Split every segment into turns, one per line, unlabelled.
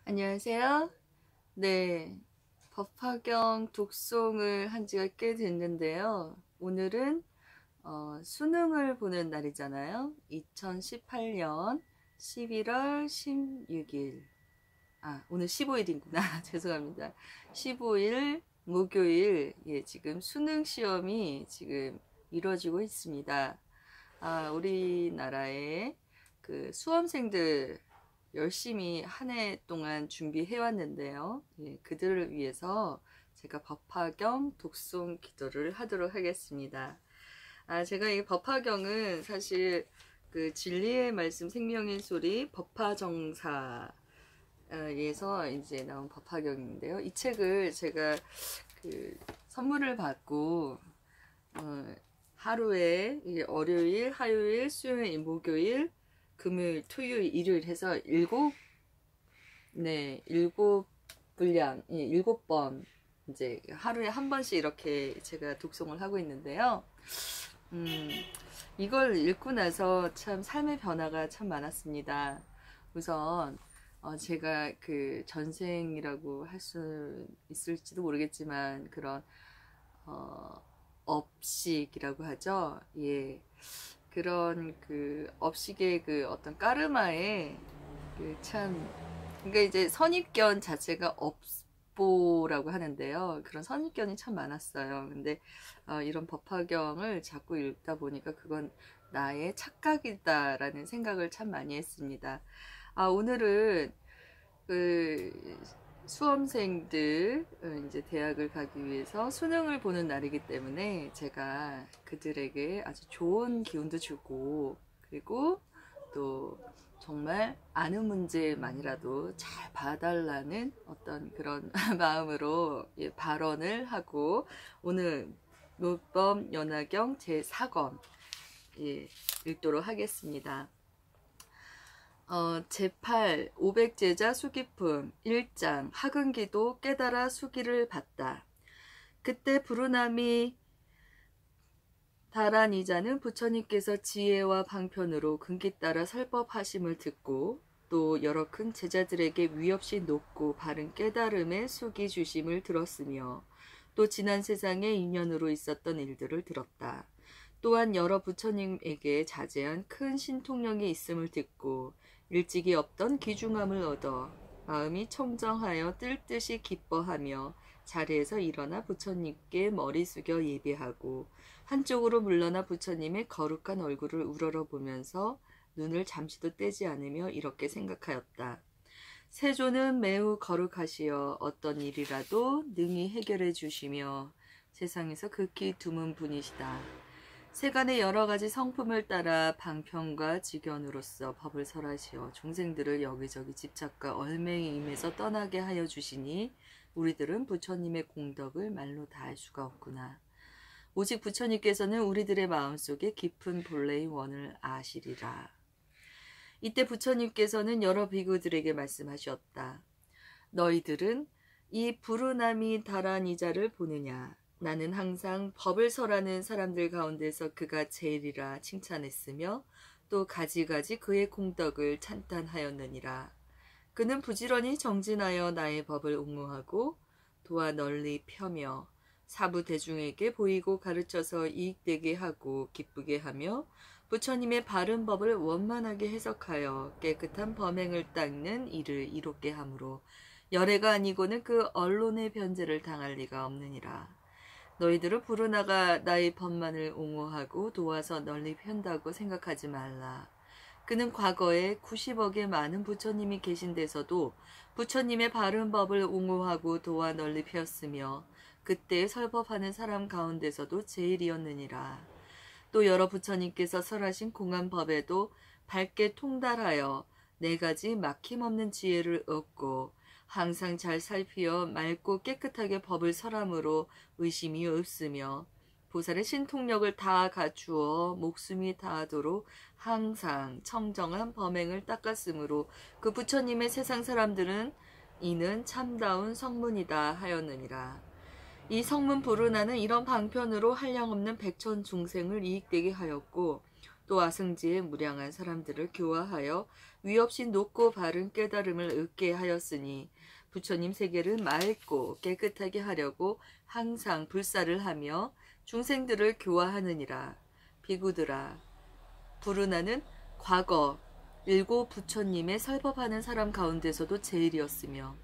안녕하세요. 네, 법화경 독송을 한 지가 꽤 됐는데요. 오늘은 수능을 보는 날이잖아요. 2018년 11월 16일. 오늘 15일이구나. 죄송합니다. 15일 목요일, 지금 수능 시험이 지금 이루어지고 있습니다. 우리나라의 그 수험생들 열심히 한 해 동안 준비해 왔는데요. 그들을 위해서 제가 법화경 독송 기도를 하도록 하겠습니다. 제가 이 법화경은 사실 그 진리의 말씀 생명의 소리 법화정사에서 이제 나온 법화경인데요. 이 책을 제가 그 선물을 받고 하루에 월요일, 화요일, 수요일, 목요일, 금요일, 토요일, 일요일 해서 일곱 분량, 7번 이제 하루에 한 번씩 이렇게 제가 독송을 하고 있는데요. 이걸 읽고 나서 참 삶의 변화가 참 많았습니다. 우선 제가 그 전생이라고 할 수 있을지도 모르겠지만 그런 업식이라고 하죠. 그런 그 업식의 그 어떤 까르마에 그러니까 이제 선입견 자체가 업보라고 하는데요. 그런 선입견이 참 많았어요. 근데 이런 법화경을 자꾸 읽다 보니까 그건 나의 착각이다라는 생각을 참 많이 했습니다. 오늘은 그 수험생들 이제 대학을 가기 위해서 수능을 보는 날이기 때문에 제가 그들에게 아주 좋은 기운도 주고, 그리고 또 정말 아는 문제만이라도 잘 봐달라는 어떤 그런 마음으로 발언을 하고, 오늘 율법 연화경 제4권 읽도록 하겠습니다. 제8 500제자 수기품 1장 하근기도 깨달아 수기를 받다. 그때 부르나미 다란이자는 부처님께서 지혜와 방편으로 근기 따라 설법하심을 듣고 또 여러 큰 제자들에게 위없이 높고 바른 깨달음의 수기 주심을 들었으며 또 지난 세상의 인연으로 있었던 일들을 들었다. 또한 여러 부처님에게 자제한 큰 신통력이 있음을 듣고 일찍이 없던 귀중함을 얻어 마음이 청정하여 뜰 듯이 기뻐하며 자리에서 일어나 부처님께 머리 숙여 예배하고 한쪽으로 물러나 부처님의 거룩한 얼굴을 우러러보면서 눈을 잠시도 떼지 않으며 이렇게 생각하였다. 세존은 매우 거룩하시어 어떤 일이라도 능히 해결해 주시며 세상에서 극히 드문 분이시다. 세간의 여러 가지 성품을 따라 방편과 직견으로서 법을 설하시어 중생들을 여기저기 집착과 얼맹임에서 떠나게 하여 주시니 우리들은 부처님의 공덕을 말로 다 할 수가 없구나. 오직 부처님께서는 우리들의 마음속에 깊은 본래의 원을 아시리라. 이때 부처님께서는 여러 비구들에게 말씀하셨다. 너희들은 이 부르나미 다란이자를 보느냐? 나는 항상 법을 설하는 사람들 가운데서 그가 제일이라 칭찬했으며 또 가지가지 그의 공덕을 찬탄하였느니라. 그는 부지런히 정진하여 나의 법을 옹호하고 도와 널리 펴며 사부 대중에게 보이고 가르쳐서 이익되게 하고 기쁘게 하며 부처님의 바른 법을 원만하게 해석하여 깨끗한 범행을 닦는 일을 이롭게 하므로 열애가 아니고는 그 언론의 변제를 당할 리가 없느니라. 너희들은 부르나가 나의 법만을 옹호하고 도와서 널리 편다고 생각하지 말라. 그는 과거에 90억의 많은 부처님이 계신 데서도 부처님의 바른 법을 옹호하고 도와 널리 폈으며 그때 설법하는 사람 가운데서도 제일이었느니라. 또 여러 부처님께서 설하신 공한 법에도 밝게 통달하여 4가지 막힘없는 지혜를 얻고 항상 잘 살피어 맑고 깨끗하게 법을 설함으로 의심이 없으며 보살의 신통력을 다 갖추어 목숨이 다하도록 항상 청정한 범행을 닦았으므로 그 부처님의 세상 사람들은 이는 참다운 성문이다 하였느니라. 이 성문 부르나는 이런 방편으로 한량없는 백천 중생을 이익되게 하였고 또 아승지의 무량한 사람들을 교화하여 위없이 높고 바른 깨달음을 얻게 하였으니 부처님 세계를 맑고 깨끗하게 하려고 항상 불사를 하며 중생들을 교화하느니라. 비구들아, 부르나는 과거 일곱 부처님의 설법하는 사람 가운데서도 제일이었으며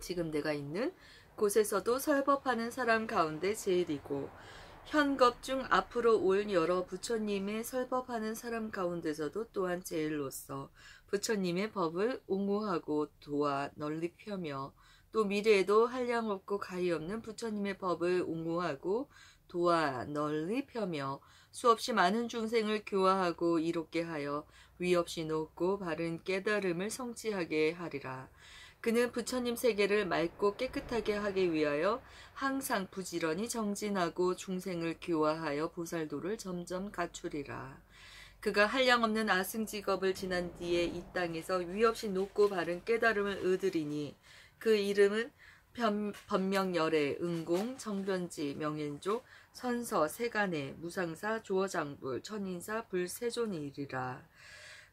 지금 내가 있는 곳에서도 설법하는 사람 가운데 제일이고 현겁 중 앞으로 올 여러 부처님의 설법하는 사람 가운데서도 또한 제일로서 부처님의 법을 옹호하고 도와 널리 펴며 또 미래에도 한량없고 가히 없는 부처님의 법을 옹호하고 도와 널리 펴며 수없이 많은 중생을 교화하고 이롭게 하여 위없이 높고 바른 깨달음을 성취하게 하리라. 그는 부처님 세계를 맑고 깨끗하게 하기 위하여 항상 부지런히 정진하고 중생을 교화하여 보살도를 점점 갖추리라. 그가 한량없는 아승직업을 지난 뒤에 이 땅에서 위없이 높고 바른 깨달음을 얻으리니 그 이름은 법명열애, 응공, 정변지, 명현조, 선서, 세간해, 무상사, 조어장불, 천인사, 불세존이리라.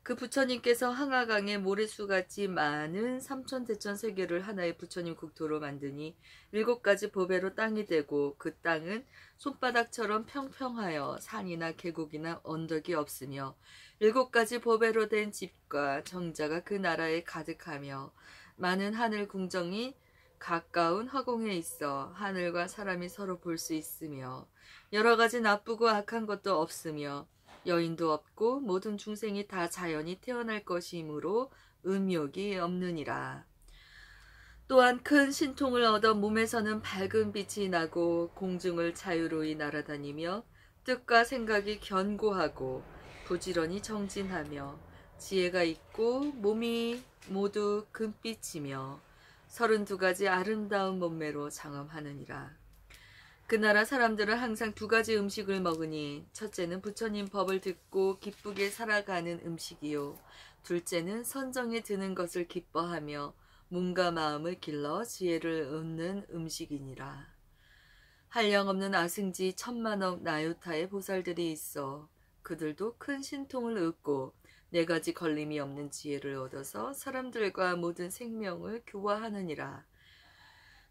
그 부처님께서 항아강에 모래수같이 많은 삼천대천 세계를 하나의 부처님 국토로 만드니 7가지 보배로 땅이 되고 그 땅은 손바닥처럼 평평하여 산이나 계곡이나 언덕이 없으며 7가지 보배로 된 집과 정자가 그 나라에 가득하며 많은 하늘 궁정이 가까운 화공에 있어 하늘과 사람이 서로 볼 수 있으며 여러 가지 나쁘고 악한 것도 없으며 여인도 없고 모든 중생이 다 자연히 태어날 것이므로 음욕이 없느니라. 또한 큰 신통을 얻어 몸에서는 밝은 빛이 나고 공중을 자유로이 날아다니며 뜻과 생각이 견고하고 부지런히 정진하며 지혜가 있고 몸이 모두 금빛이며 32가지 아름다운 몸매로 장엄하느니라. 그 나라 사람들은 항상 2가지 음식을 먹으니 첫째는 부처님 법을 듣고 기쁘게 살아가는 음식이요 둘째는 선정에 드는 것을 기뻐하며 몸과 마음을 길러 지혜를 얻는 음식이니라. 한량없는 아승지 1000만억 나유타의 보살들이 있어 그들도 큰 신통을 얻고 4가지 걸림이 없는 지혜를 얻어서 사람들과 모든 생명을 교화하느니라.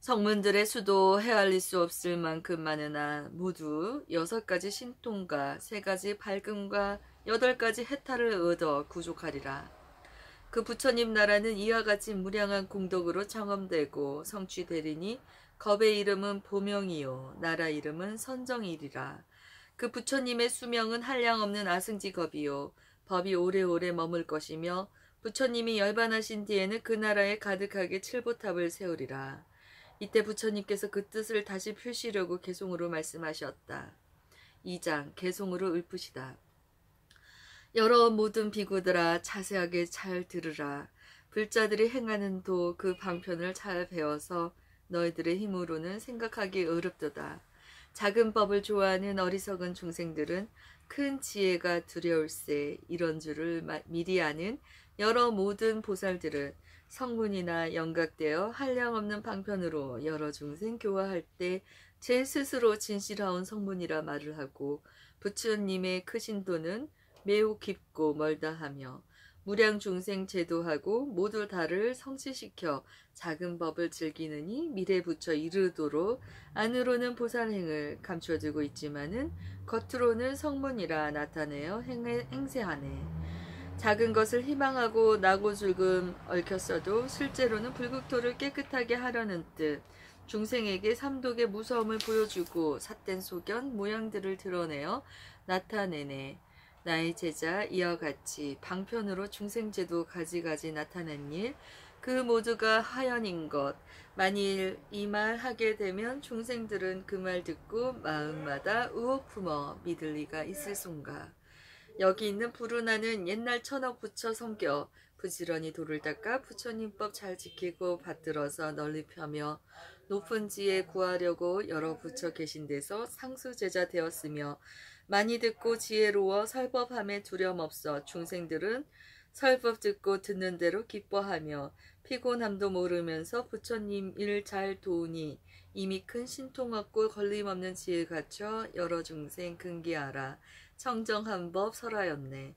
성문들의 수도 헤아릴 수 없을 만큼 많으나 모두 6가지 신통과 3가지 밝음과 8가지 해탈을 얻어 구족하리라. 그 부처님 나라는 이와 같이 무량한 공덕으로 정엄되고 성취되리니 겁의 이름은 보명이요 나라 이름은 선정이리라. 그 부처님의 수명은 한량없는 아승지겁이요 법이 오래오래 머물 것이며 부처님이 열반하신 뒤에는 그 나라에 가득하게 칠보탑을 세우리라. 이때 부처님께서 그 뜻을 다시 펼시려고 개송으로 말씀하셨다. 2장 개송으로 읊으시다. 여러 모든 비구들아 자세하게 잘 들으라. 불자들이 행하는 도 그 방편을 잘 배워서 너희들의 힘으로는 생각하기 어렵도다. 작은 법을 좋아하는 어리석은 중생들은 큰 지혜가 두려울세. 이런 줄을 미리 아는 여러 모든 보살들은 성문이나 연각되어 한량없는 방편으로 여러 중생 교화할 때 제 스스로 진실하온 성문이라 말을 하고 부처님의 크신 도는 매우 깊고 멀다 하며 무량 중생 제도하고 모두 다를 성취시켜 작은 법을 즐기느니 미래 부처 이르도록 안으로는 보살행을 감춰두고 있지만은 겉으로는 성문이라 나타내어 행세하네. 작은 것을 희망하고 나고줄금 얽혔어도 실제로는 불국토를 깨끗하게 하려는 뜻 중생에게 삼독의 무서움을 보여주고 삿된 소견 모양들을 드러내어 나타내네. 나의 제자 이와 같이 방편으로 중생제도 가지가지 나타낸 일 그 모두가 하연인 것. 만일 이 말 하게 되면 중생들은 그 말 듣고 마음마다 의혹 품어 믿을 리가 있을손가. 여기 있는 부르나는 옛날 천억 부처 성겨 부지런히 도를 닦아 부처님법 잘 지키고 받들어서 널리 펴며 높은 지혜 구하려고 여러 부처 계신 데서 상수제자 되었으며 많이 듣고 지혜로워 설법함에 두려움 없어 중생들은 설법 듣고 듣는 대로 기뻐하며 피곤함도 모르면서 부처님 일 잘 도우니 이미 큰 신통 얻고 걸림없는 지혜 갖춰 여러 중생 근기하라. 청정한 법 설하였네.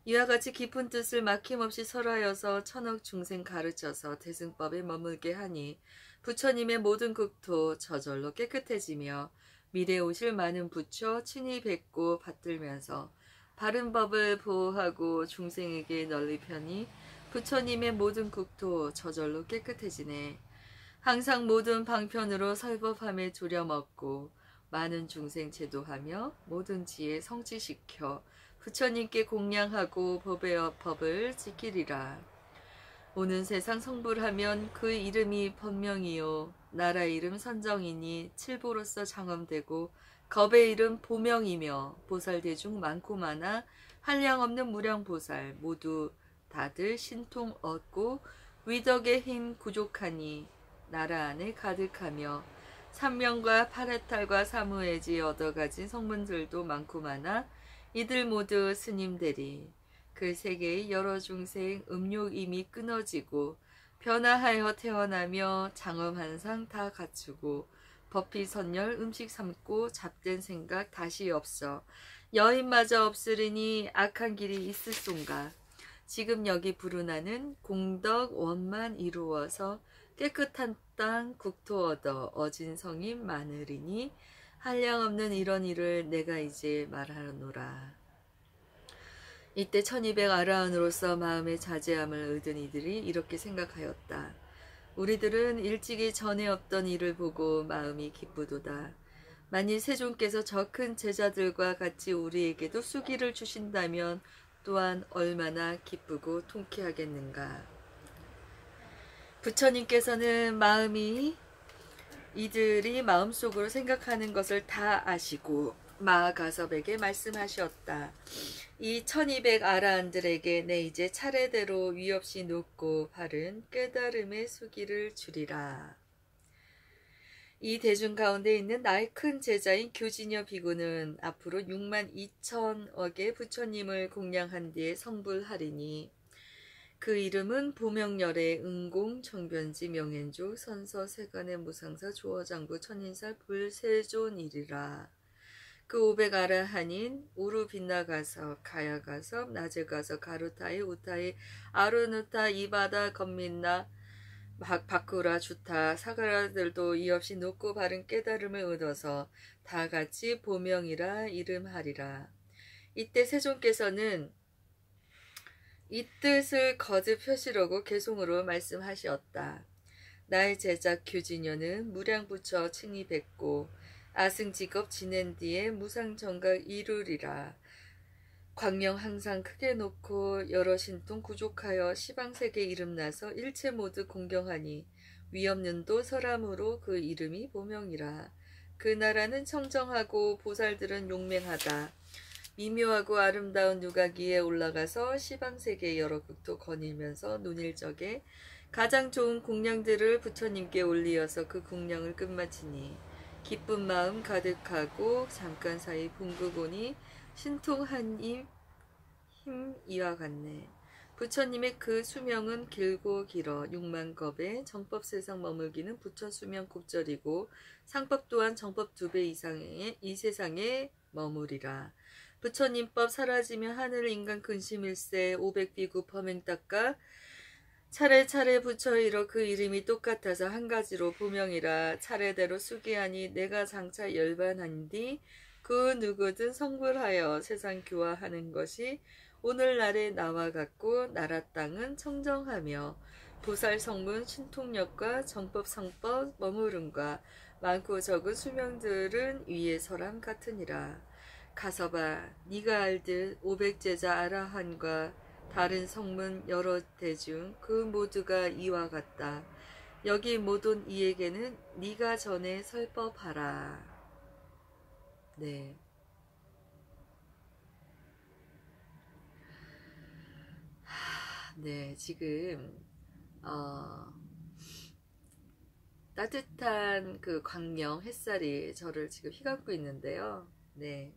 이와 같이 깊은 뜻을 막힘없이 설하여서 천억 중생 가르쳐서 대승법에 머물게 하니 부처님의 모든 국토 저절로 깨끗해지며 미래 오실 많은 부처 친히 뵙고 받들면서 바른 법을 보호하고 중생에게 널리 펴니 부처님의 모든 국토 저절로 깨끗해지네. 항상 모든 방편으로 설법함에 두려먹고 많은 중생 제도하며 모든 지혜 성취시켜 부처님께 공양하고 법을 지키리라. 오는 세상 성불하면 그 이름이 법명이요 나라 이름 선정이니 칠보로서 장엄되고 겁의 이름 보명이며 보살대중 많고 많아 한량없는 무량보살 모두 다들 신통 얻고 위덕의 힘 구족하니 나라 안에 가득하며 삼명과 파레탈과 사무해지 얻어가진 성문들도 많고 많아 이들 모두 스님 되리. 그 세계의 여러 중생 음욕 이미 끊어지고 변화하여 태어나며 장엄한상 다 갖추고 법비 선열 음식 삼고 잡된 생각 다시 없어 여인마저 없으리니 악한 길이 있을쏜가. 지금 여기 부르나는 공덕 원만 이루어서 깨끗한 땅 국토 얻어 어진 성인 많으리니 한량없는 이런 일을 내가 이제 말하노라. 이때 1200 아라한으로서 마음의 자제함을 얻은 이들이 이렇게 생각하였다. 우리들은 일찍이 전에 없던 일을 보고 마음이 기쁘도다. 만일 세존께서 저 큰 제자들과 같이 우리에게도 수기를 주신다면 또한 얼마나 기쁘고 통쾌하겠는가. 부처님께서는 이들이 마음속으로 생각하는 것을 다 아시고 마하가섭에게 말씀하셨다. 이 1200 아라한들에게 내 이제 차례대로 위없이 높고 바른 깨달음의 수기를 주리라. 이 대중 가운데 있는 나의 큰 제자인 교진여 비구는 앞으로 6만 2천억의 부처님을 공양한 뒤에 성불하리니 그 이름은 보명열의 응공 정변지 명현조 선서 세간의 무상사 조어장부 천인살 불세존이리라. 그 500 아라한인 우루 빈나가섭 가야가섭 나제가섭 가루타이 우타이 아르누타 이바다 건민나 바쿠라 주타 사가라들도 이없이 높고 바른 깨달음을 얻어서 다 같이 보명이라 이름하리라. 이때 세존께서는 이 뜻을 거듭 표시로고 개송으로 말씀하시었다. 나의 제자 규진여는 무량부처 칭이 뵙고 아승직업 지낸 뒤에 무상정각 이루리라. 광명 항상 크게 놓고 여러 신통 구족하여 시방세계 이름나서 일체 모두 공경하니 위없는도 설함으로 그 이름이 보명이라. 그 나라는 청정하고 보살들은 용맹하다. 미묘하고 아름다운 유가기에 올라가서 시방세계 여러 국토 거닐면서 논일적에 가장 좋은 공양들을 부처님께 올리어서 그 공양을 끝마치니 기쁜 마음 가득하고 잠깐 사이 붕그고니 신통한 힘 이와 같네. 부처님의 그 수명은 길고 길어 6만 겁에 정법 세상 머물기는 부처 수명 곱절이고 상법 또한 정법 2배 이상의 이 세상에 머무리라. 부처님법 사라지며 하늘 인간 근심일세 500비구 범행 닦아 차례차례 부처이러 그 이름이 똑같아서 한 가지로 보명이라. 차례대로 수기하니 내가 장차 열반한 뒤 그 누구든 성불하여 세상 교화하는 것이 오늘날의 나와 같고 나라 땅은 청정하며 보살 성문 신통력과 정법 성법 머무름과 많고 적은 수명들은 위에 설함 같으니라. 가서봐 네가 알듯 500제자 아라한과 다른 성문 여러 대중 그 모두가 이와 같다. 여기 모든 이에게는 네가 전에 설법하라. 네. 네, 지금 따뜻한 그 광명 햇살이 저를 지금 휘감고 있는데요. 네.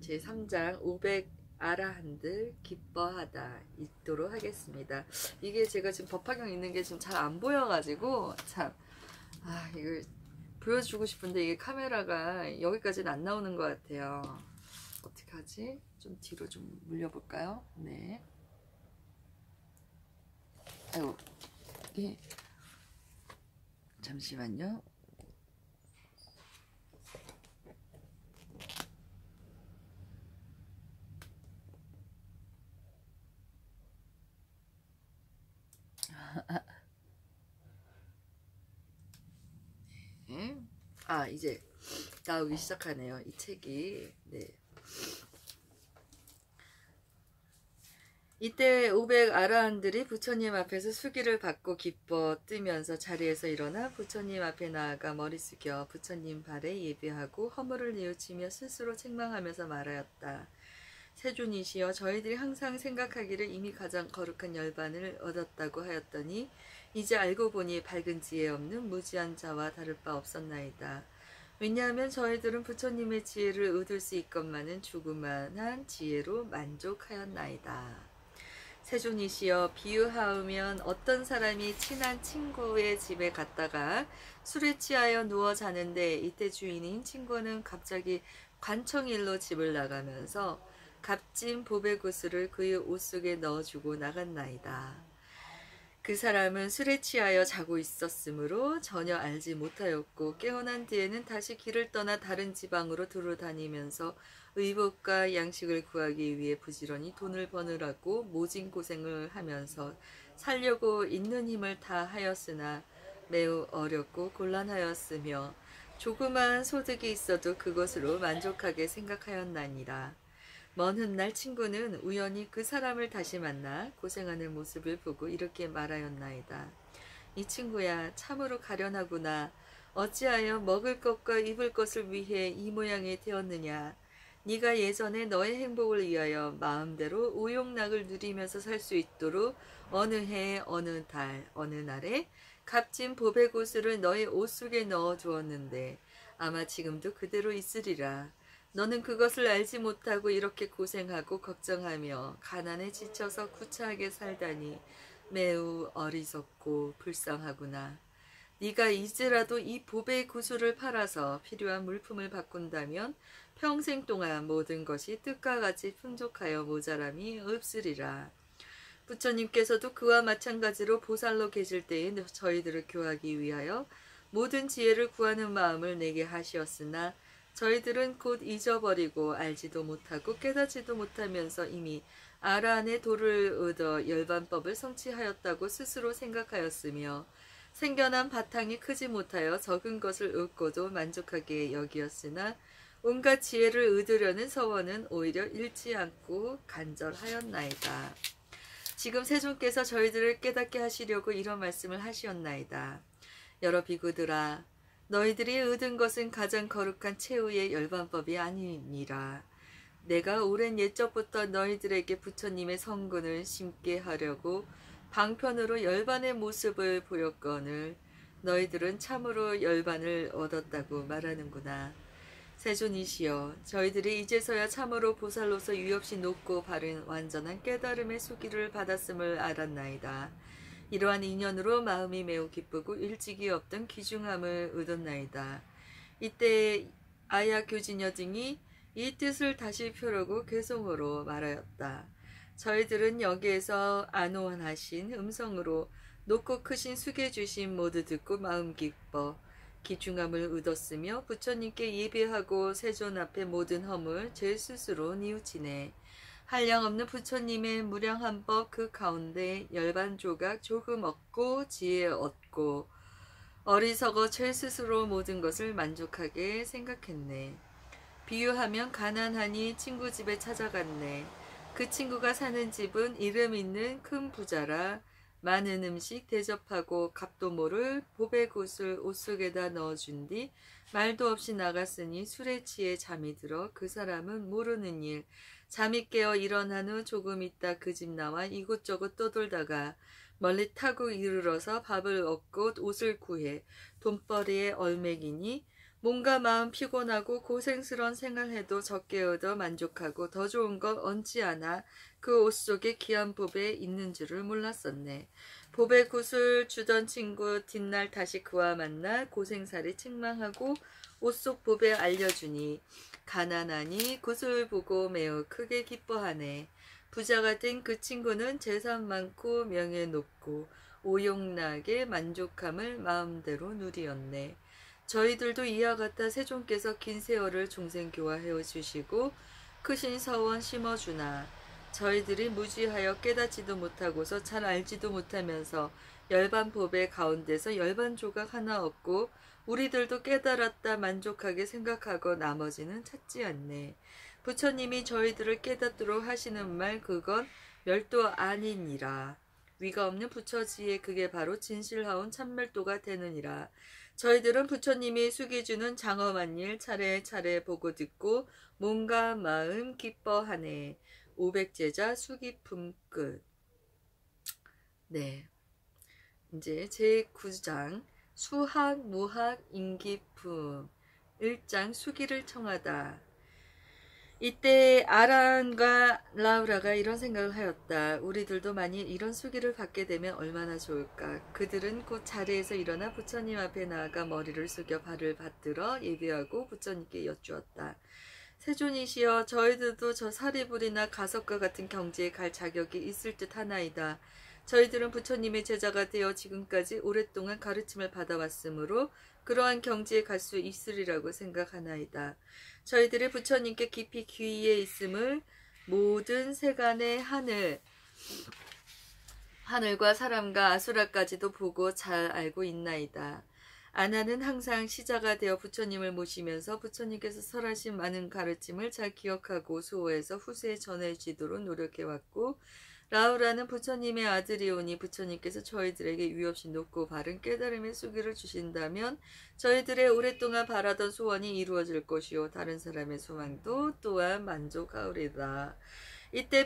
제 3장 500 아라한들 기뻐하다 읽도록 하겠습니다. 이게 제가 지금 법화경 있는 게 지금 잘 안 보여가지고 참 이걸 보여주고 싶은데 이게 카메라가 여기까지는 안 나오는 것 같아요. 어떻게 하지? 좀 뒤로 좀 물려볼까요? 네. 아이고, 이게 잠시만요. 네. 아, 이제 나오기 시작하네요. 이 책이. 네. 이때 500 아라한들이 부처님 앞에서 수기를 받고 기뻐 뜨면서 자리에서 일어나 부처님 앞에 나아가 머리 숙여 부처님 발에 예배하고 허물을 뉘우치며 스스로 책망하면서 말하였다. 세존이시여, 저희들이 항상 생각하기를 이미 가장 거룩한 열반을 얻었다고 하였더니 이제 알고 보니 밝은 지혜 없는 무지한 자와 다를 바 없었나이다. 왜냐하면 저희들은 부처님의 지혜를 얻을 수 있건만은 조그만한 지혜로 만족하였나이다. 세존이시여, 비유하면 어떤 사람이 친한 친구의 집에 갔다가 술에 취하여 누워 자는데 이때 주인인 친구는 갑자기 관청일로 집을 나가면서 값진 보배구슬을 그의 옷 속에 넣어주고 나갔나이다. 그 사람은 술에 취하여 자고 있었으므로 전혀 알지 못하였고 깨어난 뒤에는 다시 길을 떠나 다른 지방으로 두루 다니면서 의복과 양식을 구하기 위해 부지런히 돈을 버느라고 모진 고생을 하면서 살려고 있는 힘을 다 하였으나 매우 어렵고 곤란하였으며 조그마한 소득이 있어도 그것으로 만족하게 생각하였나니라. 먼 훗날 친구는 우연히 그 사람을 다시 만나 고생하는 모습을 보고 이렇게 말하였나이다. 이 친구야, 참으로 가련하구나. 어찌하여 먹을 것과 입을 것을 위해 이 모양이 되었느냐. 네가 예전에 너의 행복을 위하여 마음대로 오용락을 누리면서 살 수 있도록 어느 해, 어느 달, 어느 날에 값진 보배구슬을 너의 옷 속에 넣어 두었는데 아마 지금도 그대로 있으리라. 너는 그것을 알지 못하고 이렇게 고생하고 걱정하며 가난에 지쳐서 구차하게 살다니 매우 어리석고 불쌍하구나. 네가 이제라도 이 보배 구슬을 팔아서 필요한 물품을 바꾼다면 평생 동안 모든 것이 뜻과 같이 풍족하여 모자람이 없으리라. 부처님께서도 그와 마찬가지로 보살로 계실 때에 저희들을 교하기 위하여 모든 지혜를 구하는 마음을 내게 하시었으나 저희들은 곧 잊어버리고 알지도 못하고 깨닫지도 못하면서 이미 아라한의 도를 얻어 열반법을 성취하였다고 스스로 생각하였으며 생겨난 바탕이 크지 못하여 적은 것을 얻고도 만족하게 여기었으나 온갖 지혜를 얻으려는 서원은 오히려 잃지 않고 간절하였나이다. 지금 세존께서 저희들을 깨닫게 하시려고 이런 말씀을 하시었나이다. 여러 비구들아, 너희들이 얻은 것은 가장 거룩한 최후의 열반법이 아니니라. 내가 오랜 옛적부터 너희들에게 부처님의 성근을 심게 하려고 방편으로 열반의 모습을 보였거늘 너희들은 참으로 열반을 얻었다고 말하는구나. 세존이시여, 저희들이 이제서야 참으로 보살로서 유없이 높고 바른 완전한 깨달음의 수기를 받았음을 알았나이다. 이러한 인연으로 마음이 매우 기쁘고 일찍이 없던 귀중함을 얻었나이다. 이때 아야 교진여 등이 이 뜻을 다시 펴려고 괴송으로 말하였다. 저희들은 여기에서 안호환하신 음성으로 높고 크신 수계 주심 모두 듣고 마음 기뻐 귀중함을 얻었으며 부처님께 예배하고 세존 앞에 모든 허물 제 스스로 뉘우치네. 한량없는 부처님의 무량한 법 그 가운데 열반 조각 조금 얻고 지혜 얻고 어리석어 죄 스스로 모든 것을 만족하게 생각했네. 비유하면 가난하니 친구 집에 찾아갔네. 그 친구가 사는 집은 이름 있는 큰 부자라 많은 음식 대접하고 값도 모를 보배굿을 옷 속에다 넣어준 뒤 말도 없이 나갔으니 술에 취해 잠이 들어 그 사람은 모르는 일 잠이 깨어 일어난 후 조금 있다 그 집 나와 이곳저곳 떠돌다가 멀리 타고 이르러서 밥을 얻고 옷을 구해 돈벌이에 얼매기니 몸과 마음 피곤하고 고생스러운 생활해도 적게 얻어 만족하고 더 좋은 것 얹지 않아 그 옷 속에 귀한 보배 있는 줄을 몰랐었네. 보배 굿을 주던 친구 뒷날 다시 그와 만나 고생살이 책망하고 옷 속 법에 알려주니 가난하니 그것을 보고 매우 크게 기뻐하네. 부자가 된 그 친구는 재산 많고 명예 높고 오용나게 만족함을 마음대로 누리었네. 저희들도 이와 같아 세존께서 긴 세월을 중생교화해 주시고 크신 서원 심어주나 저희들이 무지하여 깨닫지도 못하고서 잘 알지도 못하면서 열반 법의 가운데서 열반 조각 하나 없고 우리들도 깨달았다 만족하게 생각하고 나머지는 찾지 않네. 부처님이 저희들을 깨닫도록 하시는 말 그건 멸도 아니니라. 위가 없는 부처지에 그게 바로 진실하온 참멸도가 되느니라. 저희들은 부처님이 숙이주는 장엄한 일 차례차례 보고 듣고 몸과 마음 기뻐하네. 500제자 수기품 끝. 네, 이제 제9장 수학, 무학, 인기품 1장 수기를 청하다. 이때 아란과 라우라가 이런 생각을 하였다. 우리들도 만일 이런 수기를 받게 되면 얼마나 좋을까. 그들은 곧 자리에서 일어나 부처님 앞에 나아가 머리를 숙여 발을 받들어 예배하고 부처님께 여쭈었다. 세존이시여, 저희들도 저 사리불이나 가석과 같은 경지에 갈 자격이 있을 듯 하나이다. 저희들은 부처님의 제자가 되어 지금까지 오랫동안 가르침을 받아왔으므로 그러한 경지에 갈 수 있으리라고 생각하나이다. 저희들이 부처님께 깊이 귀의에 있음을 모든 세간의 하늘과 사람과 아수라까지도 보고 잘 알고 있나이다. 아나는 항상 시자가 되어 부처님을 모시면서 부처님께서 설하신 많은 가르침을 잘 기억하고 수호해서 후세에 전해지도록 노력해왔고, 라우라는 부처님의 아들이오니 부처님께서 저희들에게 유없이 높고 바른 깨달음의 수기를 주신다면 저희들의 오랫동안 바라던 소원이 이루어질 것이요 다른 사람의 소망도 또한 만족하오리다. 이때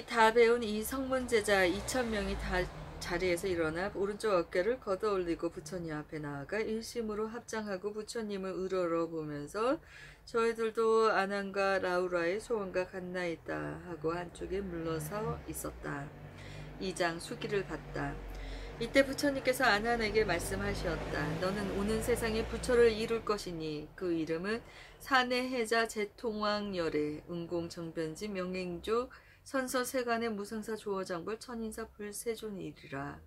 다 배운 이 성문제자 2000명이 다 자리에서 일어나 오른쪽 어깨를 걷어올리고 부처님 앞에 나아가 일심으로 합장하고 부처님을 우러러 보면서 저희들도 아난과 라우라의 소원과 같나이다 하고 한쪽에 물러서 있었다. 2장 수기를 받다. 이때 부처님께서 아난에게 말씀하셨다. 너는 오는 세상에 부처를 이룰 것이니 그 이름은 사내해자 제통왕열애 은공정변지 명행조 선서세간의 무상사 조어장벌 천인사 불세존이리라.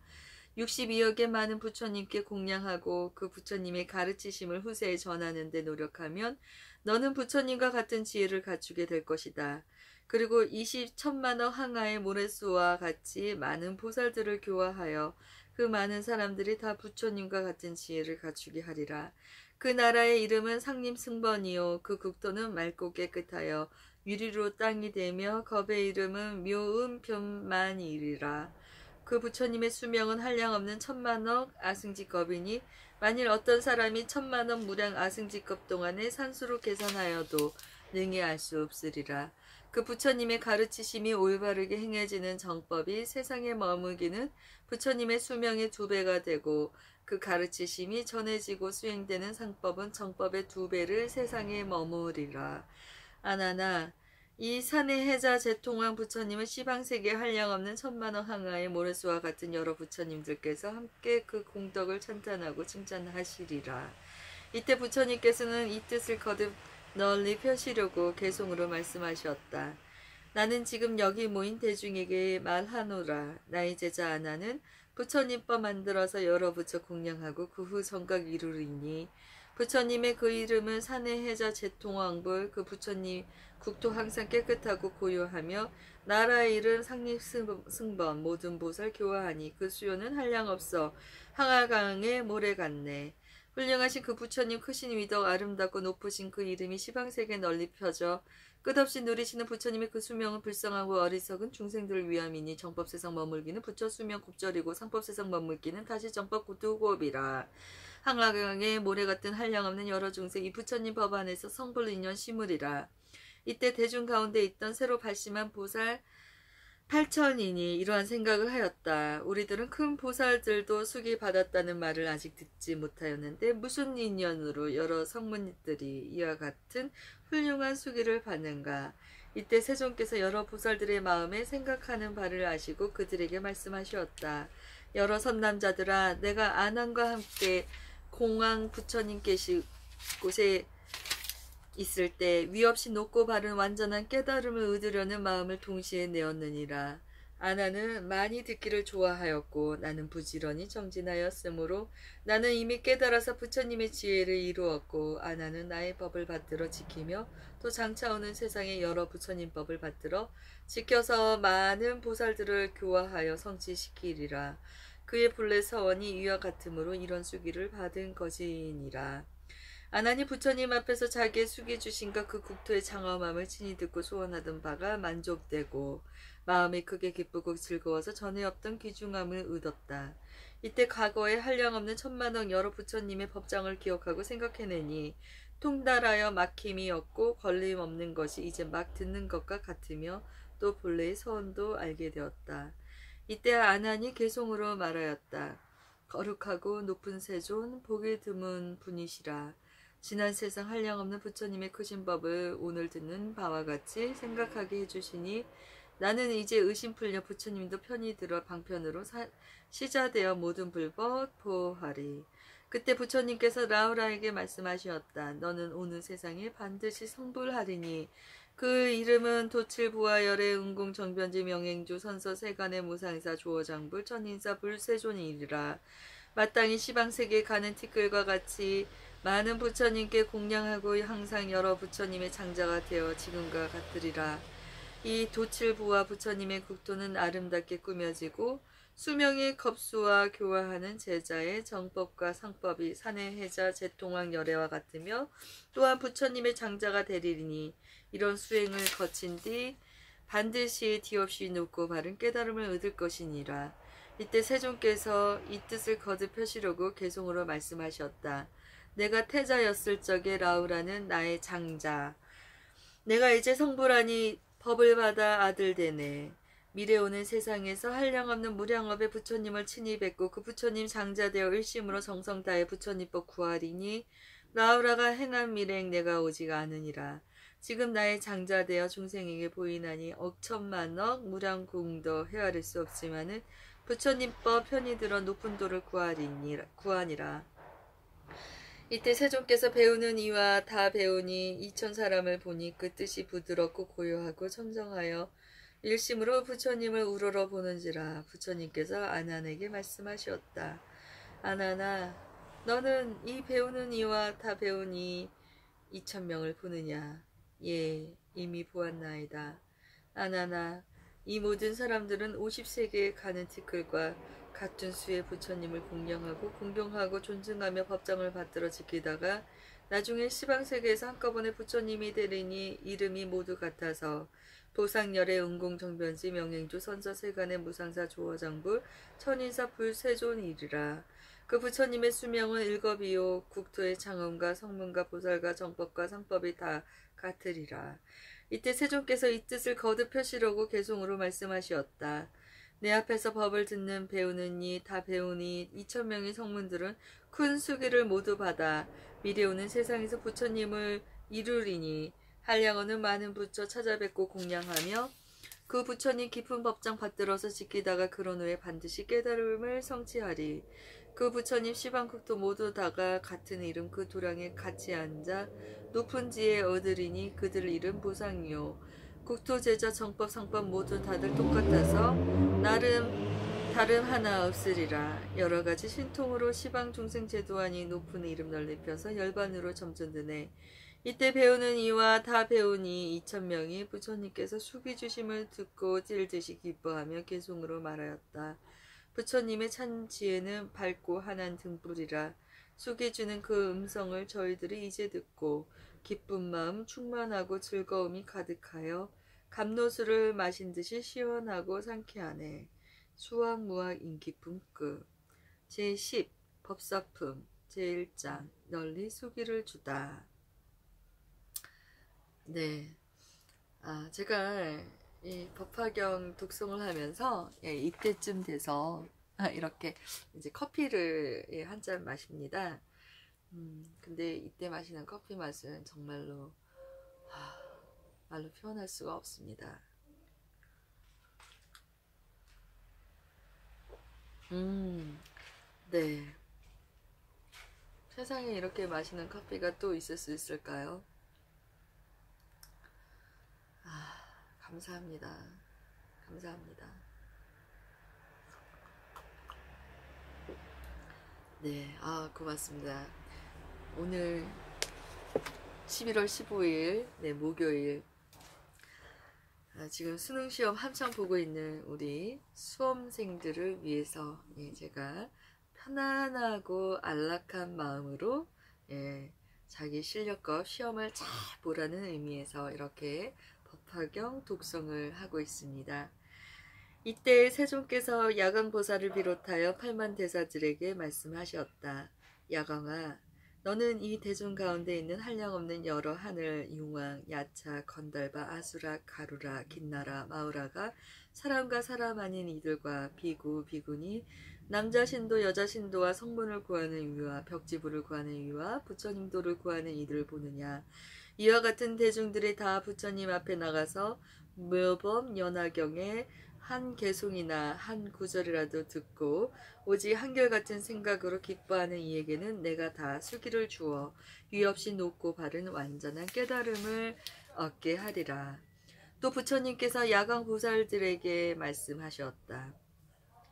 62억의 많은 부처님께 공양하고 그 부처님의 가르치심을 후세에 전하는 데 노력하면 너는 부처님과 같은 지혜를 갖추게 될 것이다. 그리고 20천만억 항아의 모래수와 같이 많은 보살들을 교화하여 그 많은 사람들이 다 부처님과 같은 지혜를 갖추게 하리라. 그 나라의 이름은 상림승번이요 그 국토는 맑고 깨끗하여 유리로 땅이 되며 겁의 이름은 묘음변만이리라. 그 부처님의 수명은 한량없는 1000만억 아승지겁이니 만일 어떤 사람이 1000만억 무량 아승지겁 동안에 산수로 계산하여도 능히 알 수 없으리라. 그 부처님의 가르치심이 올바르게 행해지는 정법이 세상에 머무기는 부처님의 수명의 2배가 되고 그 가르치심이 전해지고 수행되는 상법은 정법의 2배를 세상에 머무리라. 아나나 이 산의 해자 제통왕 부처님은 시방세계 한량없는 1000만억 항아의 모래수와 같은 여러 부처님들께서 함께 그 공덕을 찬탄하고 칭찬하시리라. 이때 부처님께서는 이 뜻을 거듭 널리 펴시려고 개송으로 말씀하셨다. 나는 지금 여기 모인 대중에게 말하노라. 나의 제자 아나는 부처님법 만들어서 여러 부처 공양하고 그 후 정각 이루리니 부처님의 그 이름은 사내해자 제통왕불. 그 부처님 국토 항상 깨끗하고 고요하며 나라의 이름 상립승번 모든 보살 교화하니 그 수요는 한량없어 항아강의 모래 같네. 훌륭하신 그 부처님 크신 위덕 아름답고 높으신 그 이름이 시방세계에 널리 펴져 끝없이 누리시는 부처님의 그 수명은 불쌍하고 어리석은 중생들을 위함이니 정법세상 머물기는 부처 수명 곱절이고 상법세상 머물기는 다시 정법 구두곱이라. 항아강의 모래 같은 한량없는 여러 중생 이 부처님 법 안에서 성불인연 시물이라. 이때 대중 가운데 있던 새로 발심한 보살 8천이니 이러한 생각을 하였다. 우리들은 큰 보살들도 수기 받았다는 말을 아직 듣지 못하였는데 무슨 인연으로 여러 성문들이 이와 같은 훌륭한 수기를 받는가. 이때 세존께서 여러 보살들의 마음에 생각하는 바를 아시고 그들에게 말씀하셨다. 여러 선남자들아, 내가 아난과 함께 공황 부처님 계시 곳에 있을 때 위없이 높고 바른 완전한 깨달음을 얻으려는 마음을 동시에 내었느니라. 아나는 많이 듣기를 좋아하였고 나는 부지런히 정진하였으므로 나는 이미 깨달아서 부처님의 지혜를 이루었고 아나는 나의 법을 받들어 지키며 또 장차 오는 세상의 여러 부처님 법을 받들어 지켜서 많은 보살들을 교화하여 성취시키리라. 그의 본래 서원이 이와 같으므로 이런 수기를 받은 것이니라. 아나니 부처님 앞에서 자기의 수기 주신과 그 국토의 장엄함을 친히 듣고 소원하던 바가 만족되고 마음이 크게 기쁘고 즐거워서 전에 없던 귀중함을 얻었다. 이때 과거에 한량없는 천만억 여러 부처님의 법장을 기억하고 생각해내니 통달하여 막힘이 없고 걸림없는 것이 이제 막 듣는 것과 같으며 또 본래의 서원도 알게 되었다. 이때 아난이 개송으로 말하였다. 거룩하고 높은 세존 복이 드문 분이시라. 지난 세상 한량없는 부처님의 크신 법을 오늘 듣는 바와 같이 생각하게 해주시니 나는 이제 의심 풀려 부처님도 편히 들어 방편으로 시자되어 모든 불법 보호하리. 그때 부처님께서 라우라에게 말씀하셨다. 너는 오늘 세상에 반드시 성불하리니 그 이름은 도칠부하열의 은공정변지 명행주 선서 세간의 무상사 조어장불 천인사 불세존이리라. 마땅히 시방세계에 가는 티끌과 같이 많은 부처님께 공양하고 항상 여러 부처님의 장자가 되어 지금과 같으리라. 이 도칠부와 부처님의 국토는 아름답게 꾸며지고 수명의 겁수와 교화하는 제자의 정법과 상법이 산의 해자 제통왕 열애와 같으며 또한 부처님의 장자가 되리니 이런 수행을 거친 뒤 반드시 뒤없이 높고 바른 깨달음을 얻을 것이니라. 이때 세존께서 이 뜻을 거듭 펴시려고 개송으로 말씀하셨다. 내가 태자였을 적에 라우라는 나의 장자. 내가 이제 성불하니 법을 받아 아들 되네. 미래 오는 세상에서 한량없는 무량업의 부처님을 친히 뵙고 그 부처님 장자되어 일심으로 정성 다해 부처님법 구하리니 라우라가 행한 미래행 내가 오지가 않으니라. 지금 나의 장자되어 중생에게 보이나니 억천만억 무량공도 헤아릴 수 없지만은 부처님법 편히 들어 높은 도를 구하니라. 이때 세존께서 배우는 이와 다 배우니 이천 사람을 보니 그 뜻이 부드럽고 고요하고 청정하여 일심으로 부처님을 우러러 보는지라. 부처님께서 아난에게 말씀하셨다. 아난아, 너는 이 배우는 이와 다 배우니 2000명을 보느냐? 예, 이미 보았나이다. 아난아, 이 모든 사람들은 50세계에 가는 티끌과 같은 수의 부처님을 공양하고 공경하고 존중하며 법정을 받들어 지키다가 나중에 시방세계에서 한꺼번에 부처님이 되리니 이름이 모두 같아서 보상열의 은공정변지 명행주 선서세간의 무상사 조어장불 천인사 불세존이리라. 그 부처님의 수명은 일겁이요 국토의 장엄과 성문과 보살과 정법과 상법이 다 같으리라. 이때 세존께서 이 뜻을 거듭 펴시려고 개송으로 말씀하시었다. 내 앞에서 법을 듣는 배우는 이 다 배우니 2000명의 성문들은 큰 수기를 모두 받아 미래 오는 세상에서 부처님을 이루리니 한량어는 많은 부처 찾아뵙고 공양하며 그 부처님 깊은 법장 받들어서 지키다가 그런 후에 반드시 깨달음을 성취하리. 그 부처님 시방국도 모두 다가 같은 이름 그 도량에 같이 앉아 높은 지혜 얻으리니 그들 이름 보상이요 국토 제자 정법 상법 모두 다들 똑같아서 다름 하나 없으리라. 여러 가지 신통으로 시방 중생 제도하니 높은 이름 넓혀서 열반으로 점전드네. 이때 배우는 이와 다 배우니 2000명이 부처님께서 수기 주심을 듣고 찔듯이 기뻐하며 개송으로 말하였다. 부처님의 참 지혜는 밝고 환한 등불이라. 수기 주는 그 음성을 저희들이 이제 듣고 기쁜 마음 충만하고 즐거움이 가득하여 감로수를 마신 듯이 시원하고 상쾌하네. 수학무학 인기품 끝. 제10 법사품 제1장 널리 수기를 주다. 네, 제가 이 법화경 독송을 하면서 이때쯤 돼서 이렇게 이제 커피를 한 잔 마십니다. 근데 이때 마시는 커피 맛은 정말로 말로 표현할 수가 없습니다. 네, 세상에 이렇게 맛있는 커피가 또 있을 수 있을까요? 감사합니다. 감사합니다. 네, 고맙습니다. 오늘 11월 15일, 네, 목요일. 지금 수능시험 한창 보고 있는 우리 수험생들을 위해서, 제가 편안하고 안락한 마음으로, 자기 실력껏 시험을 잘 보라는 의미에서 이렇게 법화경 독성을 하고 있습니다. 이때 세존께서 야광보살을 비롯하여 8만 대사들에게 말씀하셨다. 야광아, 너는 이 대중 가운데 있는 한량없는 여러 하늘, 용왕, 야차, 건달바, 아수라, 가루라, 긴나라, 마우라가 사람과 사람 아닌 이들과 비구, 비구니, 남자 신도, 여자 신도와 성문을 구하는 이와 벽지부를 구하는 이와 부처님도를 구하는 이들을 보느냐. 이와 같은 대중들이 다 부처님 앞에 나가서 묘법 연화경에 한 개송이나 한 구절이라도 듣고 오직 한결같은 생각으로 기뻐하는 이에게는 내가 다 수기를 주어 위 없이 높고 바른 완전한 깨달음을 얻게 하리라. 또 부처님께서 야광보살들에게 말씀하셨다.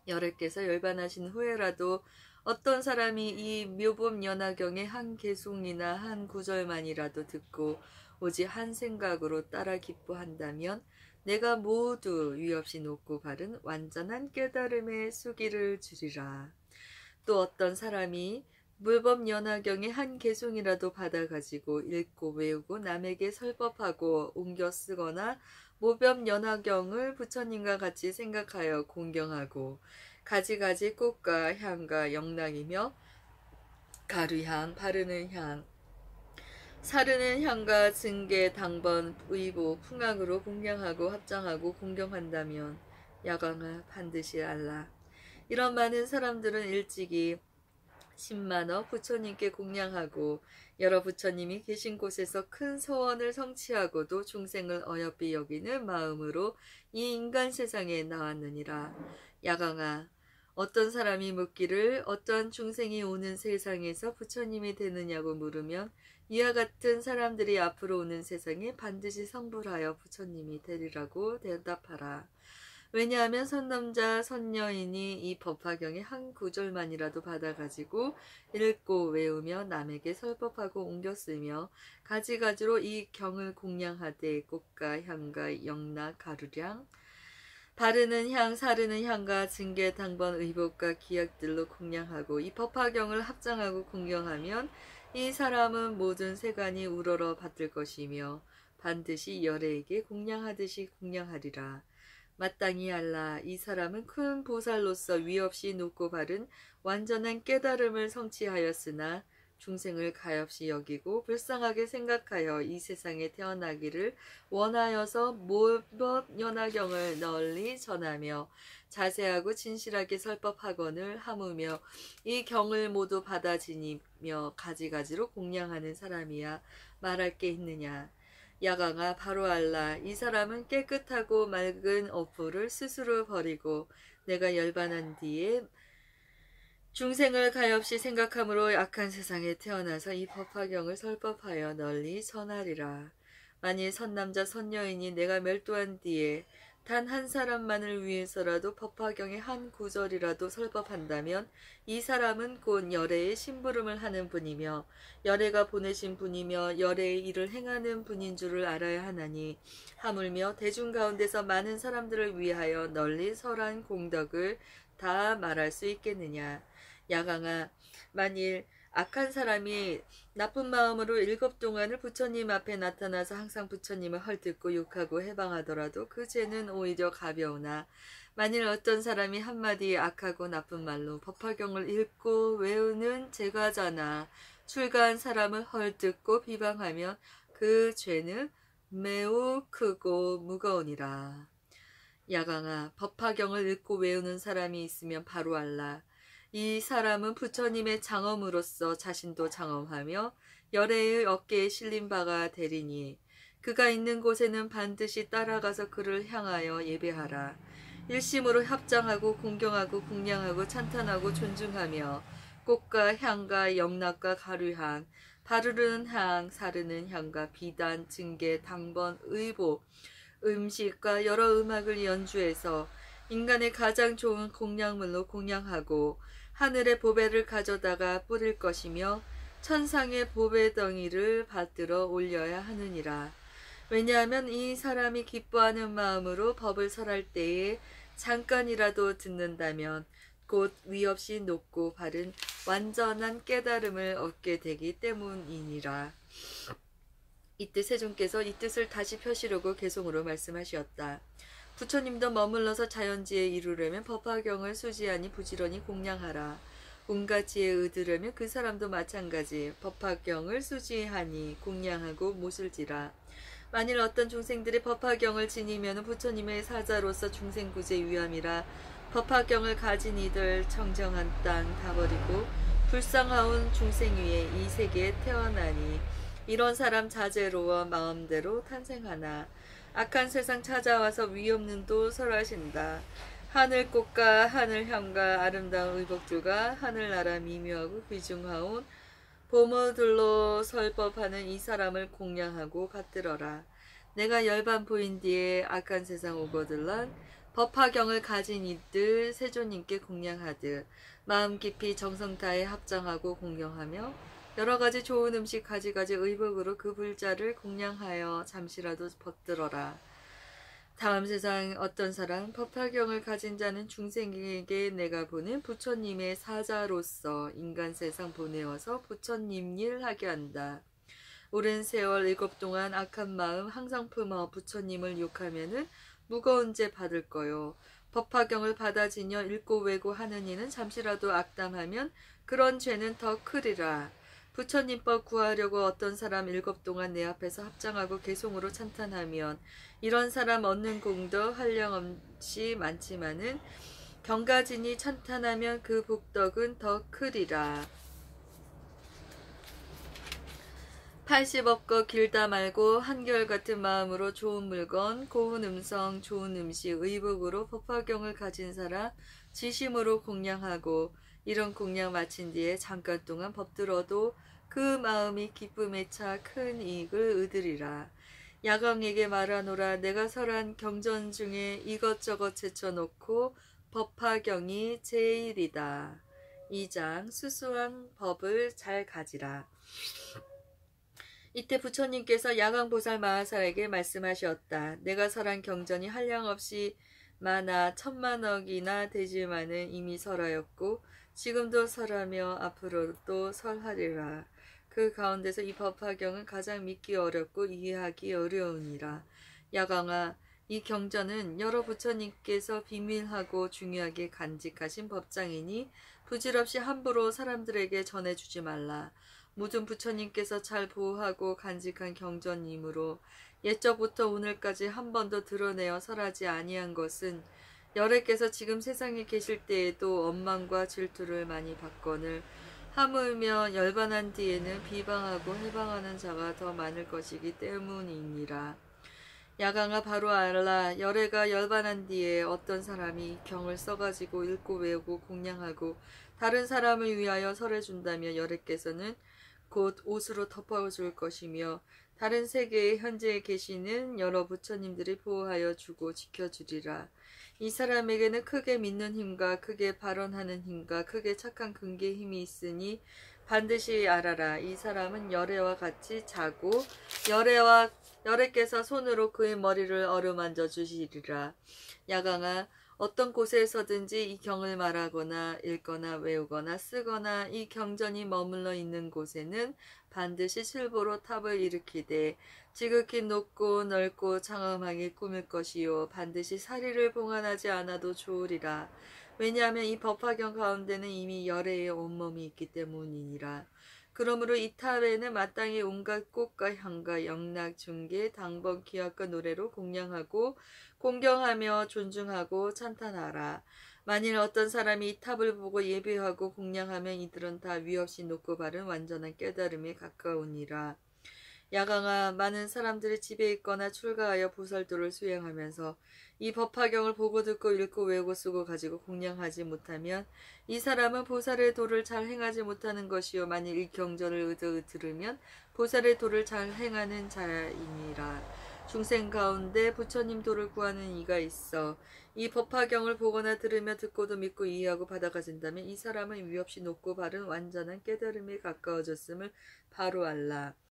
열애께서 열반하신 후에라도 어떤 사람이 이 묘법 연화경의 한 개송이나 한 구절만이라도 듣고 오직 한 생각으로 따라 기뻐한다면 내가 모두 위 없이 높고 바른 완전한 깨달음의 수기를 주리라. 또 어떤 사람이 묘법 연화경의 한 개송이라도 받아가지고 읽고 외우고 남에게 설법하고 옮겨 쓰거나 묘법 연화경을 부처님과 같이 생각하여 공경하고 가지가지 꽃과 향과 영락이며 가루향, 바르는 향, 사르는 향과 증계, 당번, 의보, 풍악으로 공양하고 합장하고 공경한다면 야광아 반드시 알라. 이런 많은 사람들은 일찍이 10만억 부처님께 공양하고 여러 부처님이 계신 곳에서 큰 소원을 성취하고도 중생을 어여삐 여기는 마음으로 이 인간 세상에 나왔느니라. 야광아, 어떤 사람이 묻기를 어떠한 중생이 오는 세상에서 부처님이 되느냐고 물으면 이와 같은 사람들이 앞으로 오는 세상에 반드시 성불하여 부처님이 되리라고 대답하라. 왜냐하면 선남자 선여인이 이 법화경의 한 구절만이라도 받아가지고 읽고 외우며 남에게 설법하고 옮겨 쓰며 가지가지로 이 경을 공양하되 꽃과 향과 영락 가루량 바르는 향, 사르는 향과 증계, 당번, 의복과 기약들로 공양하고 이 법화경을 합장하고 공경하면 이 사람은 모든 세간이 우러러 받들 것이며 반드시 열애에게 공양하듯이 공양하리라. 마땅히 알라. 이 사람은 큰 보살로서 위없이 높고 바른 완전한 깨달음을 성취하였으나 중생을 가엾이 여기고 불쌍하게 생각하여 이 세상에 태어나기를 원하여서 묘법 연화경을 널리 전하며 자세하고 진실하게 설법하거늘 하무며 이 경을 모두 받아 지니며 가지가지로 공양하는 사람이야 말할 게 있느냐. 야광아 바로 알라. 이 사람은 깨끗하고 맑은 어부를 스스로 버리고 내가 열반한 뒤에 중생을 가엾이 생각함으로 악한 세상에 태어나서 이 법화경을 설법하여 널리 전하리라. 만일 선남자 선여인이 내가 멸도한 뒤에 단 한 사람만을 위해서라도 법화경의 한 구절이라도 설법한다면 이 사람은 곧 열애의 심부름을 하는 분이며 열애가 보내신 분이며 열애의 일을 행하는 분인 줄을 알아야 하나니 하물며 대중 가운데서 많은 사람들을 위하여 널리 설한 공덕을 다 말할 수 있겠느냐. 야광아, 만일 악한 사람이 나쁜 마음으로 7동안을 부처님 앞에 나타나서 항상 부처님을 헐뜯고 욕하고 해방하더라도 그 죄는 오히려 가벼우나 만일 어떤 사람이 한마디 악하고 나쁜 말로 법화경을 읽고 외우는 제과자나 출가한 사람을 헐뜯고 비방하면 그 죄는 매우 크고 무거우니라. 야광아, 법화경을 읽고 외우는 사람이 있으면 바로 알라. 이 사람은 부처님의 장엄으로서 자신도 장엄하며 열애의 어깨에 실린 바가 되리니 그가 있는 곳에는 반드시 따라가서 그를 향하여 예배하라. 일심으로 합장하고 공경하고 궁양하고 찬탄하고 존중하며 꽃과 향과 영락과 가류향, 바르는 향, 사르는 향과 비단, 증개, 당번, 의복, 음식과 여러 음악을 연주해서 인간의 가장 좋은 공양물로 공양하고 하늘의 보배를 가져다가 뿌릴 것이며 천상의 보배덩이를 받들어 올려야 하느니라. 왜냐하면 이 사람이 기뻐하는 마음으로 법을 설할 때에 잠깐이라도 듣는다면 곧 위없이 높고 바른 완전한 깨달음을 얻게 되기 때문이니라. 이때 세존께서 이 뜻을 다시 펴시려고 개송으로 말씀하시었다. 부처님도 머물러서 자연지에 이루려면 법화경을 수지하니 부지런히 공양하라. 온갖 지혜에 얻으려면 그 사람도 마찬가지 법화경을 수지하니 공양하고 못을 지라. 만일 어떤 중생들이 법화경을 지니면 부처님의 사자로서 중생구제 위함이라. 법화경을 가진 이들 청정한 땅 다 버리고 불쌍하온 중생 위에 이 세계에 태어나니 이런 사람 자제로워 마음대로 탄생하나 악한 세상 찾아와서 위없는 도 설하신다. 하늘꽃과 하늘향과 아름다운 의복들과 하늘나라 미묘하고 귀중하온 보물들로 설법하는 이 사람을 공양하고 받들어라. 내가 열반 보인 뒤에 악한 세상 오거들란 법화경을 가진 이들 세존님께 공양하듯 마음 깊이 정성 다해 합장하고 공경하며 여러가지 좋은 음식 가지가지 의복으로 그 불자를 공양하여 잠시라도 벗들어라. 다음 세상 어떤 사람 법화경을 가진 자는 중생에게 내가 보낸 부처님의 사자로서 인간 세상 보내어서 부처님 일 하게 한다. 오랜 세월 일곱 동안 악한 마음 항상 품어 부처님을 욕하면은 무거운 죄 받을 거요. 법화경을 받아 지녀 읽고 외고 하는 이는 잠시라도 악담하면 그런 죄는 더 크리라. 부처님법 구하려고 어떤 사람 일곱 동안 내 앞에서 합장하고 개송으로 찬탄하면 이런 사람 얻는 공도 한량없이 많지만은 경가진이 찬탄하면 그 복덕은 더 크리라. 80억 길다 말고 한결같은 마음으로 좋은 물건, 고운 음성, 좋은 음식, 의복으로 법화경을 가진 사람 지심으로 공양하고 이런 공양 마친 뒤에 잠깐 동안 법들어도 그 마음이 기쁨에 차 큰 이익을 얻으리라. 야광에게 말하노라. 내가 설한 경전 중에 이것저것 제쳐놓고 법화경이 제일이다. 2장 수수한 법을 잘 가지라. 이때 부처님께서 야광보살 마하사에게 말씀하셨다. 내가 설한 경전이 한량없이 많아 1000만억이나 되지만은 이미 설하였고 지금도 설하며 앞으로도 설하리라. 그 가운데서 이 법화경은 가장 믿기 어렵고 이해하기 어려우니라. 야광아, 이 경전은 여러 부처님께서 비밀하고 중요하게 간직하신 법장이니 부질없이 함부로 사람들에게 전해주지 말라. 모든 부처님께서 잘 보호하고 간직한 경전이므로 옛적부터 오늘까지 한 번도 드러내어 설하지 아니한 것은 열애께서 지금 세상에 계실 때에도 원망과 질투를 많이 받거늘 하물며 열반한 뒤에는 비방하고 해방하는 자가 더 많을 것이기 때문이니라. 야광아, 바로 알라. 열애가 열반한 뒤에 어떤 사람이 경을 써가지고 읽고 외우고 공양하고 다른 사람을 위하여 설해준다며 열애께서는 곧 옷으로 덮어줄 것이며 다른 세계에 현재 계시는 여러 부처님들이 보호하여 주고 지켜주리라. 이 사람에게는 크게 믿는 힘과 크게 발언하는 힘과 크게 착한 근기의 힘이 있으니 반드시 알아라. 이 사람은 열애와 같이 자고 열애께서 손으로 그의 머리를 어루만져 주시리라. 야광아, 어떤 곳에서든지 이 경을 말하거나 읽거나 외우거나 쓰거나 이 경전이 머물러 있는 곳에는 반드시 실보로 탑을 일으키되 지극히 높고 넓고 장엄하게 꾸밀 것이요 반드시 사리를 봉안하지 않아도 좋으리라. 왜냐하면 이 법화경 가운데는 이미 열애의 온몸이 있기 때문이니라. 그러므로 이 탑에는 마땅히 온갖 꽃과 향과 영락, 중계, 당번, 기악과 노래로 공양하고 공경하며 존중하고 찬탄하라. 만일 어떤 사람이 이 탑을 보고 예배하고 공양하면 이들은 다 위없이 높고 바른 완전한 깨달음에 가까우니라. 야강아, 많은 사람들이 집에 있거나 출가하여 보살도를 수행하면서 이 법화경을 보고 듣고 읽고 외우고 쓰고 가지고 공양하지 못하면 이 사람은 보살의 도를 잘 행하지 못하는 것이요, 만일 이 경전을 들으면 보살의 도를 잘 행하는 자이니라. 중생 가운데 부처님 도를 구하는 이가 있어 이 법화경을 보거나 들으며 듣고도 믿고 이해하고 받아가진다면 이 사람은 위없이 높고 바른 완전한 깨달음에 가까워졌음을 바로 알라.